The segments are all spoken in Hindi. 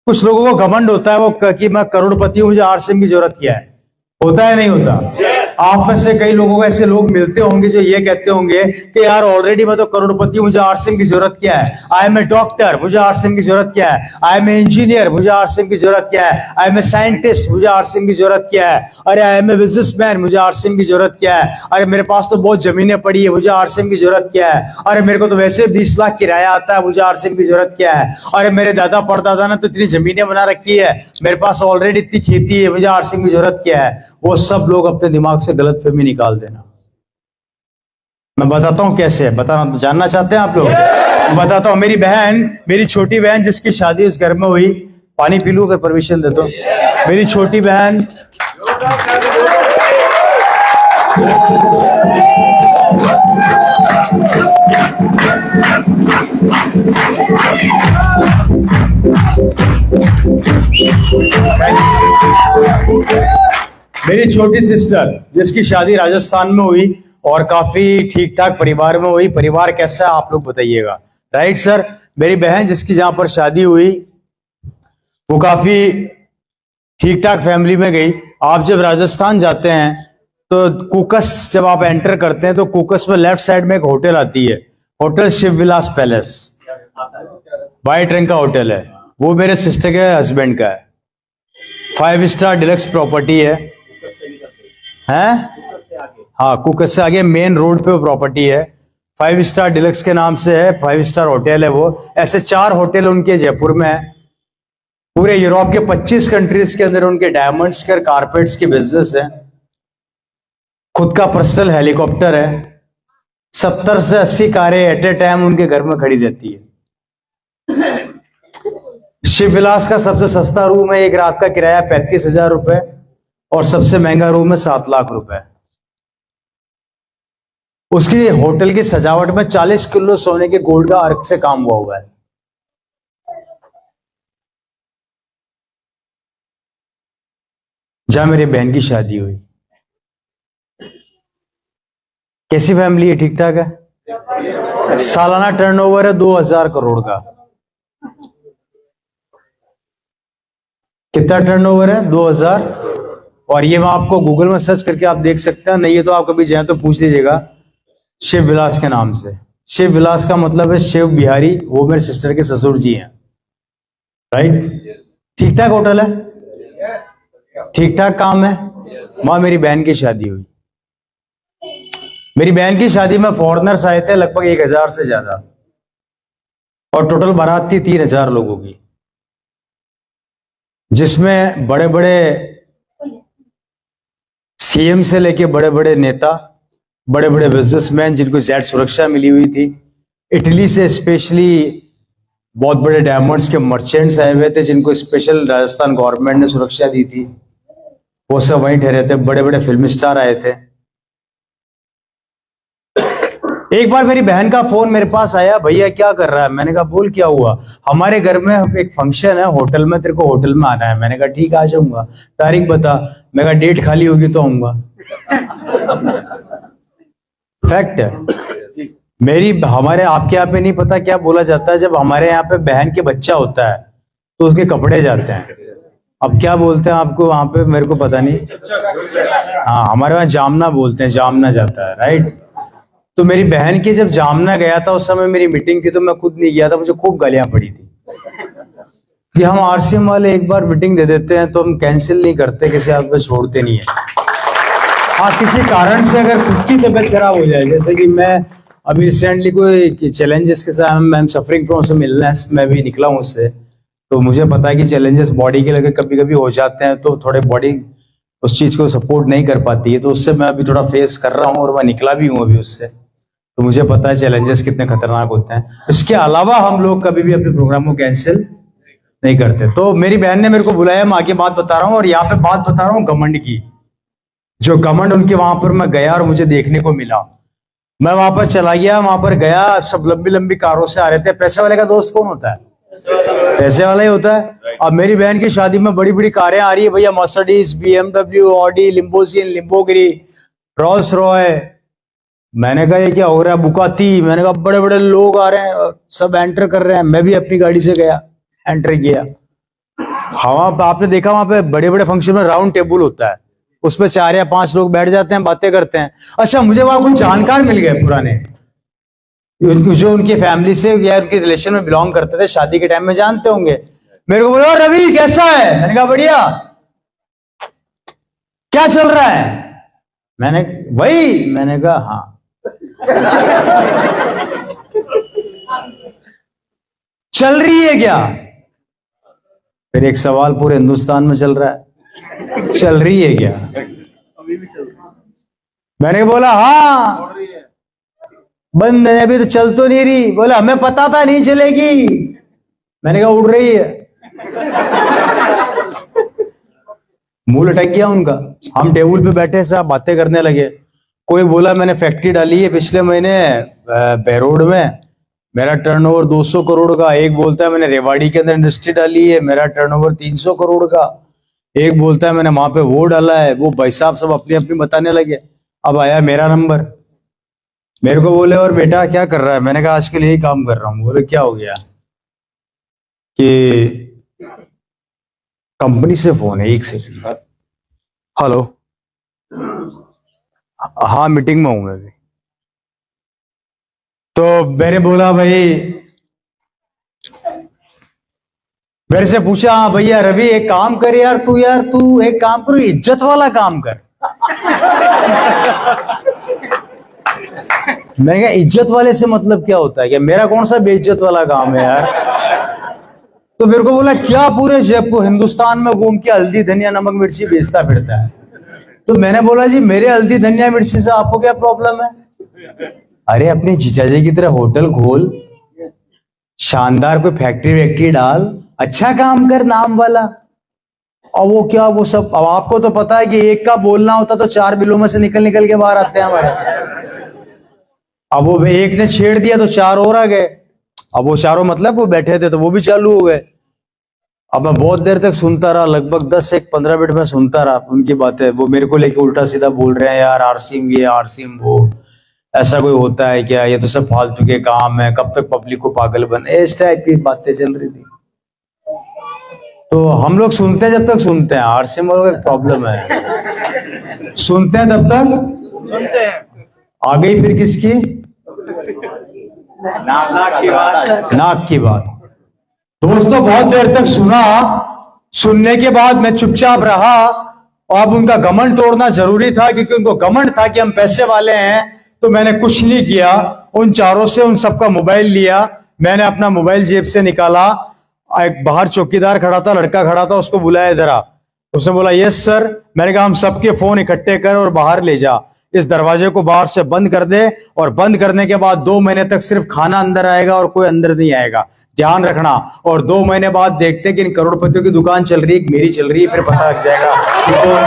कुछ लोगों को घमंड होता है कि मैं करोड़पति हूं, मुझे आरसीएम की जरूरत क्या है। होता है नहीं होता? आप में से कई लोगों को ऐसे लोग मिलते होंगे जो ये कहते होंगे कि यार ऑलरेडी मैं तो करोड़पति हूं, मुझे आरसीएम की जरूरत क्या है। आई एम ए डॉक्टर, मुझे आरसीएम की जरूरत क्या है। आई एम ए इंजीनियर, मुझे आरसीएम की जरूरत क्या है। आई एम ए साइंटिस्ट, मुझे आरसीएम की जरूरत क्या है। अरे आई एम ए बिजनेसमैन, मुझे आरसीएम की जरूरत क्या है। अरे मेरे पास तो बहुत जमीनें पड़ी है, मुझे आरसीएम की जरूरत क्या है। अरे मेरे को तो वैसे 20 लाख किराया आता है, मुझे आरसीएम की जरूरत क्या है। अरे मेरे दादा परदादा ने तो इतनी जमीनें बना रखी है, मेरे पास ऑलरेडी इतनी खेती है, मुझे आरसीएम की जरूरत क्या है। वो सब लोग अपने दिमाग से गलतफहमी निकाल देना। मैं बताता हूं कैसे, बताना जानना चाहते हैं आप लोग? मैं बताता हूं। मेरी बहन, मेरी छोटी बहन जिसकी शादी इस घर में हुई, पानी पी लूं अगर परमिशन दे तो। मेरी छोटी बहन मेरी छोटी सिस्टर जिसकी शादी राजस्थान में हुई और काफी ठीक ठाक परिवार में हुई। परिवार कैसा है आप लोग बताइएगा, राइट सर? मेरी बहन जिसकी जहां पर शादी हुई वो काफी ठीक ठाक फैमिली में गई। आप जब राजस्थान जाते हैं तो कुकस जब आप एंटर करते हैं तो कुकस में लेफ्ट साइड में एक होटल आती है, होटल शिव विलास पैलेस, वाइट रंग का होटल है। वो मेरे सिस्टर के हस्बैंड का है। 5 स्टार डिलक्स प्रॉपर्टी है। हाँ, कुकस से आगे मेन रोड पे वो प्रॉपर्टी है। 5 स्टार डिलक्स के नाम से है, 5 स्टार होटल है वो। ऐसे 4 होटल उनके जयपुर में है। पूरे यूरोप के 25 कंट्रीज के अंदर उनके डायमंड्स के कारपेट्स की बिजनेस है। खुद का पर्सनल हेलीकॉप्टर है। 70 से 80 कारें एट ए टाइम उनके घर में खड़ी रहती है। शिव विलास का सबसे सस्ता रूम है, एक रात का किराया 35,000 रुपए, और सबसे महंगा रूम है 7 लाख रुपए। उसकी होटल की सजावट में 40 किलो सोने के गोल्ड का अर्क से काम हुआ है। जहां मेरी बहन की शादी हुई। कैसी फैमिली है? ठीक ठाक है। सालाना टर्नओवर है 2000 करोड़ का। कितना टर्नओवर है? 2000। और ये मैं आपको गूगल में सर्च करके आप देख सकते हैं, नहीं है तो आप कभी जाए तो पूछ लीजिएगा शिव विलास के नाम से। शिव विलास का मतलब है शिव बिहारी, वो मेरे सिस्टर के ससुर जी हैं, राइट? ठीक ठाक होटल है, ठीक ठाक काम है। वहां मेरी बहन की शादी हुई। मेरी बहन की शादी में फॉरेनर्स आए थे लगभग 1000 से ज्यादा, और टोटल बारात थी 3000 लोगों की, जिसमें बड़े बड़े सीएम से लेके बड़े बड़े नेता, बड़े बड़े बिजनेसमैन जिनको जेड सुरक्षा मिली हुई थी। इटली से स्पेशली बहुत बड़े डायमंड्स के मर्चेंट्स आए हुए थे जिनको स्पेशल राजस्थान गवर्नमेंट ने सुरक्षा दी थी। वो सब वहीं ठहरे थे। बड़े बड़े फिल्म स्टार आए थे। एक बार मेरी बहन का फोन मेरे पास आया, भैया क्या कर रहा है? मैंने कहा बोल क्या हुआ? हमारे घर में एक फंक्शन है होटल में, तेरे को होटल में आना है। मैंने कहा ठीक आ जाऊंगा, तारीख बता। मैं कहा डेट खाली होगी तो आऊंगा। फैक्ट है। हमारे आपके यहाँ पे नहीं पता क्या बोला जाता है, जब हमारे यहाँ पे बहन के बच्चा होता है तो उसके कपड़े जाते हैं। अब क्या बोलते हैं आपको वहां पे, मेरे को पता नहीं। हाँ, हमारे वहां जामना बोलते हैं, जामना जाता है, राइट? तो मेरी बहन की जब जामना गया था उस समय मेरी मीटिंग थी, तो मैं खुद नहीं गया था। मुझे खूब गालियां पड़ी थी कि हम आरसीएम वाले एक बार मीटिंग दे देते हैं तो हम कैंसिल नहीं करते, किसी हाथ पे छोड़ते नहीं है। हाँ, किसी कारण से अगर खुद की तबीयत खराब हो जाए, जैसे कि मैं अभी रिसेंटली कोई चैलेंजेस के साथ मैं सफरिंग फ्रॉम से इलनेस मैं भी निकला हूँ उससे, तो मुझे पता है कि चैलेंजेस बॉडी के लगे कभी कभी हो जाते हैं, तो थोड़े बॉडी उस चीज को सपोर्ट नहीं कर पाती है। तो उससे मैं अभी थोड़ा फेस कर रहा हूँ और मैं निकला भी हूँ अभी उससे, तो मुझे पता है चैलेंजेस कितने खतरनाक होते हैं। इसके अलावा हम लोग कभी भी अपने प्रोग्राम को कैंसिल नहीं करते। तो मेरी बहन ने मेरे को बुलाया, मैं आगे बात बता रहा हूँ, और यहाँ पे बात बता रहा हूँ घमंड की। जो घमंड उनके वहां पर मैं गया और मुझे देखने को मिला। मैं वहां पर चला गया, वहां पर गया, सब लंबी लंबी कारों से आ रहे थे। पैसे वाले का दोस्त कौन होता है? पैसे वाला ही होता है। अब मेरी बहन की शादी में बड़ी बड़ी कारें आ रही है भैया, मर्सिडीज, BMW, ऑडी, लिम्बोसिन, लिम्बोगिरी, रोल्स रॉय। मैंने कहा ये क्या हो रहा है? बुकाती। मैंने कहा बड़े बड़े लोग आ रहे हैं, सब एंटर कर रहे हैं। मैं भी अपनी गाड़ी से गया, एंटर किया। हाँ, आपने देखा वहां पे बड़े बड़े फंक्शन में राउंड टेबल होता है, उस पर 4 या 5 लोग बैठ जाते हैं, बातें करते हैं। अच्छा, मुझे वहां कुछ जानकार मिल गए पुराने, जो उनकी फैमिली से या उनके रिलेशन में बिलोंग करते थे, शादी के टाइम में जानते होंगे। मेरे को बोला, रवि कैसा है? मैंने कहा बढ़िया। क्या चल रहा है? मैंने वही, मैंने कहा हाँ। चल रही है क्या? फिर एक सवाल पूरे हिंदुस्तान में चल रहा है, चल रही है क्या? अभी भी चल रहा है। मैंने बोला हाँ, बंद है अभी तो, चल तो नहीं रही। बोला हमें पता था नहीं चलेगी। मैंने कहा उड़ रही है। मुंह लटक गया उनका। हम टेबल पे बैठे साहब बातें करने लगे। कोई बोला मैंने फैक्ट्री डाली है पिछले महीने बेरोड में, मेरा टर्नओवर 200 करोड़ का। एक बोलता है मैंने रेवाड़ी के अंदर इंडस्ट्री डाली है, मेरा टर्नओवर 300 करोड़ का। एक बोलता है मैंने वहां पे वो डाला है। वो भाई साहब सब अपनी अपनी बताने लगे। अब आया मेरा नंबर। मेरे को बोले और बेटा क्या कर रहा है? मैंने कहा आजकल यही काम कर रहा हूँ। बोले क्या हो गया? कि कंपनी से फोन है, एक सेकंड। हेलो, हाँ मीटिंग में हूं मैं अभी। तो मैंने बोला भाई, मेरे से पूछा हाँ भैया रवि एक काम कर यार, तू एक काम करो, इज्जत वाला काम कर। मैंने कहा इज्जत वाले से मतलब क्या होता है? क्या मेरा कौन सा बेइज्जत वाला काम है यार? तो मेरे को बोला क्या पूरे जयपुर हिंदुस्तान में घूम के हल्दी धनिया नमक मिर्ची बेचता फिरता है? तो मैंने बोला जी मेरे हल्दी धनिया मिर्ची से आपको क्या प्रॉब्लम है? अरे अपने जीजा जी की तरह होटल खोल, शानदार कोई फैक्ट्री वैक्ट्री डाल, अच्छा काम कर नाम वाला। और वो क्या वो सब, अब आपको तो पता है कि एक का बोलना होता तो 4 बिलों में से निकल निकल के बाहर आते हैं हमारे। अब वो एक ने छेड़ दिया तो 4 और आ गए। अब वो चारों मतलब वो बैठे थे तो वो भी चालू हो गए। अब मैं बहुत देर तक सुनता रहा, लगभग 10 से 15 मिनट में सुनता रहा उनकी बातें। वो मेरे को लेके उल्टा सीधा बोल रहे हैं, यार आरसीएम ये आरसीएम वो, ऐसा कोई होता है क्या? ये तो सब फालतू के काम है, कब तक पब्लिक को पागल बन, इस टाइप की बातें चल रही थी। तो हम लोग सुनते हैं जब तक सुनते हैं, आरसीएम वालों का प्रॉब्लम है, सुनते हैं तब तक सुनते हैं। आ गई फिर किसकी नाक की बात। नाक की बात। दोस्तों बहुत देर तक सुना, सुनने के बाद मैं चुपचाप रहा। और अब उनका घमंड तोड़ना जरूरी था क्योंकि उनको घमंड था कि हम पैसे वाले हैं। तो मैंने कुछ नहीं किया, उन चारों से उन सबका मोबाइल लिया। मैंने अपना मोबाइल जेब से निकाला। एक बाहर चौकीदार खड़ा था, लड़का खड़ा था, उसको बुलाया इधर आ। उसने बोला यस सर। मैंने कहा हम सबके फोन इकट्ठे कर और बाहर ले जा, इस दरवाजे को बाहर से बंद कर दे, और बंद करने के बाद 2 महीने तक सिर्फ खाना अंदर आएगा और कोई अंदर नहीं आएगा, ध्यान रखना। और 2 महीने बाद देखते कि इन करोड़पतियों की दुकान चल रही है, मेरी चल रही है, फिर पता लग जाएगा कि कौन।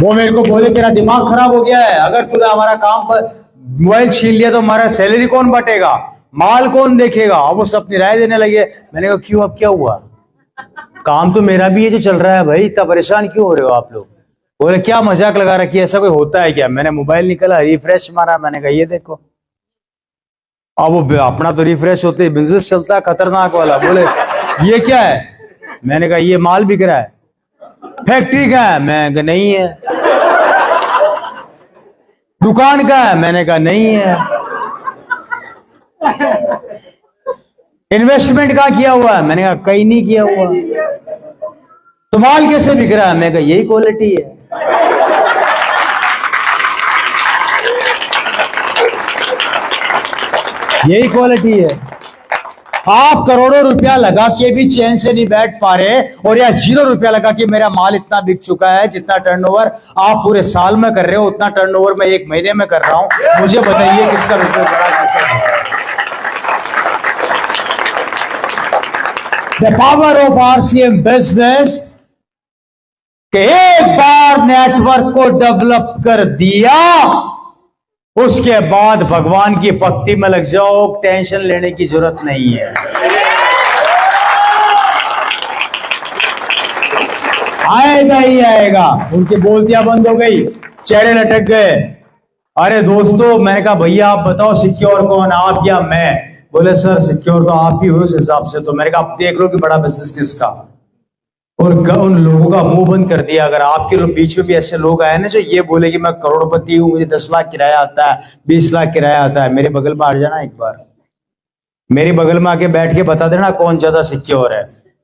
वो मेरे को बोले तेरा दिमाग खराब हो गया है, अगर तूने हमारा काम पर मोबाइल छीन लिया तो हमारा सैलरी कौन बटेगा, माल कौन देखेगा? और वो सब राय देने लगे। मैंने कहा क्यों, अब क्या हुआ? काम तो मेरा भी है जो चल रहा है भाई, इतना परेशान क्यों हो रहे हो आप लोग? बोले क्या मजाक लगा रखी है, ऐसा कोई होता है क्या? मैंने मोबाइल निकाला, रिफ्रेश मारा, मैंने कहा ये देखो। अब वो अपना तो रिफ्रेश होते बिजनेस चलता है खतरनाक वाला। बोले ये क्या है? मैंने कहा ये माल बिक रहा है। फैक्ट्री का है? मैं कहा नहीं है। दुकान का है? मैंने कहा नहीं है। इन्वेस्टमेंट का किया हुआ है? मैंने कहा कहीं नहीं किया हुआ। तो माल कैसे बिक रहा है? मैं कहा यही क्वालिटी है। यही क्वालिटी है। आप करोड़ों रुपया लगा के भी चैन से नहीं बैठ पा रहे, और या 0 रुपया लगा के मेरा माल इतना बिक चुका है जितना टर्नओवर आप पूरे साल में कर रहे हो उतना टर्नओवर मैं 1 महीने में कर रहा हूं। मुझे बताइए किसका बिजनेस बड़ा, किसका? The power of RCM business कि एक बार नेटवर्क को डेवलप कर दिया, उसके बाद भगवान की भक्ति में लग जाओ, टेंशन लेने की जरूरत नहीं है। आएगा ही आएगा। उनकी बोलतियां बंद हो गई, चेहरे लटक गए। अरे दोस्तों, मैंने कहा भैया आप बताओ सिक्योर कौन, आप या मैं? बोले सर सिक्योर तो आप ही हो उस हिसाब से। तो मैंने कहा आप देख लो कि बड़ा बिजनेस किसका। और उन लोगों का मुंह बंद कर दिया। अगर आपके बीच में भी ऐसे लोग आए ना जो ये बोले कि मैं करोड़पति हूं, मुझे 10 लाख किराया आता है, 20 लाख किराया आता है, मेरे बगल में आ जाना एक बार, मेरे बगल में आके बैठ के बता देना कौन ज्यादा सिक्योर है।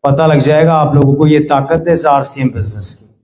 पता लग जाएगा आप लोगों को ये ताकत है इस आरसीएम बिजनेस की।